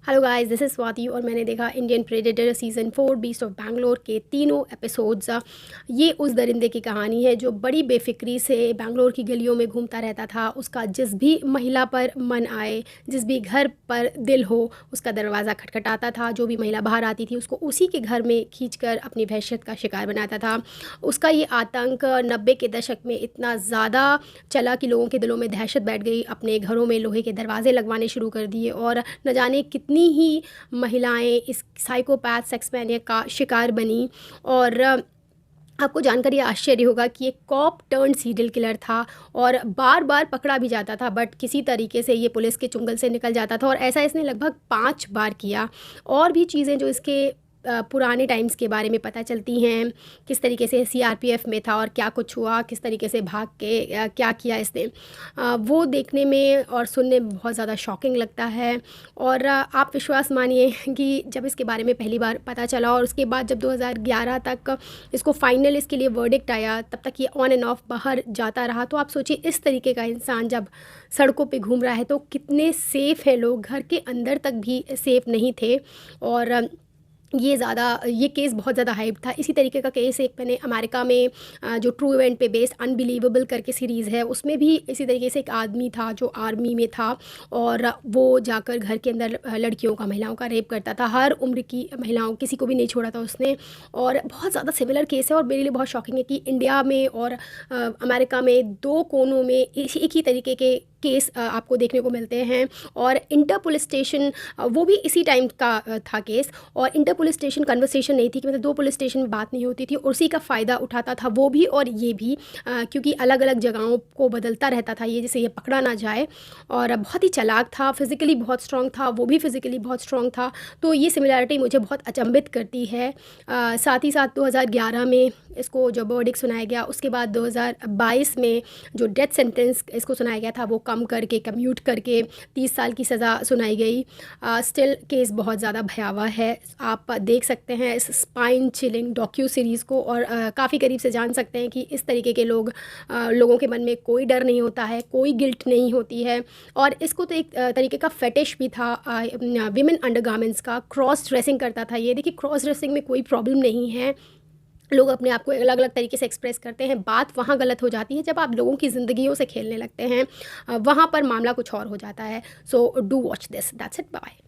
Hello guys, this is Swati और मैंने देखा Indian predator season 4 beast of Bangalore के तीनों एपिसोड्स। ये उस दरिंदे की कहानी है जो बड़ी बेफिक्री से बैंगलोर की गलियों में घूमता रहता था। उसका जिस भी महिला पर मन आए, जिस भी घर पर दिल हो, उसका दरवाज़ा खटखटाता था। जो भी महिला बाहर आती थी उसको उसी के घर में खींचकर अपनी वहशत का शिकार बनाता था। उसका ये आतंक 90 के दशक में इतना ज़्यादा चला कि लोगों के दिलों में दहशत बैठ गई। अपने घरों में लोहे के दरवाजे लगवाने शुरू कर दिए और न जाने कितनी ही महिलाएं इस साइकोपैथ सेक्स मैनियक का शिकार बनी। और आपको जानकर ये आश्चर्य होगा कि ये कॉप टर्न सीरियल किलर था और बार बार पकड़ा भी जाता था, बट किसी तरीके से ये पुलिस के चुंगल से निकल जाता था। और ऐसा इसने लगभग 5 बार किया। और भी चीज़ें जो इसके पुराने टाइम्स के बारे में पता चलती हैं, किस तरीके से सीआरपीएफ में था और क्या कुछ हुआ, किस तरीके से भाग के क्या किया इसने, वो देखने में और सुनने में बहुत ज़्यादा शॉकिंग लगता है। और आप विश्वास मानिए कि जब इसके बारे में पहली बार पता चला और उसके बाद जब 2011 तक इसको फाइनल इसके लिए वर्डिक्ट आया, तब तक ये ऑन एंड ऑफ बाहर जाता रहा। तो आप सोचिए, इस तरीके का इंसान जब सड़कों पे घूम रहा है तो कितने सेफ़ हैं लोग, घर के अंदर तक भी सेफ़ नहीं थे। और ये केस बहुत ज़्यादा हाइप था। इसी तरीके का केस एक मैंने अमेरिका में जो ट्रू इवेंट पे बेस्ड अनबिलीवेबल करके सीरीज़ है, उसमें भी इसी तरीके से एक आदमी था जो आर्मी में था और वो जाकर घर के अंदर लड़कियों का, महिलाओं का रेप करता था। हर उम्र की महिलाओं, किसी को भी नहीं छोड़ा था उसने। और बहुत ज़्यादा सिमिलर केस है और मेरे लिए बहुत शॉकिंग है कि इंडिया में और अमेरिका में दो कोनों में एक ही तरीके के केस आपको देखने को मिलते हैं। और इंटर पुलिस स्टेशन, वो भी इसी टाइम का था केस। और इंटर पुलिस स्टेशन कन्वर्सेशन नहीं थी कि मतलब दो पुलिस स्टेशन में बात नहीं होती थी, उसी का फ़ायदा उठाता था वो भी और ये भी, क्योंकि अलग अलग जगहों को बदलता रहता था ये, जिससे ये पकड़ा ना जाए। और बहुत ही चालाक था, फिज़िकली बहुत स्ट्रॉन्ग था, वो भी फिज़िकली बहुत स्ट्रॉन्ग था। तो ये सिमिलरिटी मुझे बहुत अचंभित करती है। साथ ही साथ 2011 में इसको जो वर्डिक्ट सुनाया गया, उसके बाद 2022 में जो डेथ सेंटेंस इसको सुनाया गया था वो कम करके, कम्यूट करके 30 साल की सज़ा सुनाई गई। स्टिल केस बहुत ज़्यादा भयावह है। आप देख सकते हैं इस स्पाइन चिलिंग डॉक्यू सीरीज़ को और काफ़ी करीब से जान सकते हैं कि इस तरीके के लोगों के मन में कोई डर नहीं होता है, कोई गिल्ट नहीं होती है। और इसको तो एक तरीके का फेटिश भी था विमेन अंडरगारमेंट्स का। क्रॉस ड्रेसिंग करता था ये। देखिए, क्रॉस ड्रेसिंग में कोई प्रॉब्लम नहीं है, लोग अपने आप को अलग अलग तरीके से एक्सप्रेस करते हैं। बात वहाँ गलत हो जाती है जब आप लोगों की ज़िंदगियों से खेलने लगते हैं, वहाँ पर मामला कुछ और हो जाता है। So do watch this, that's it, bye.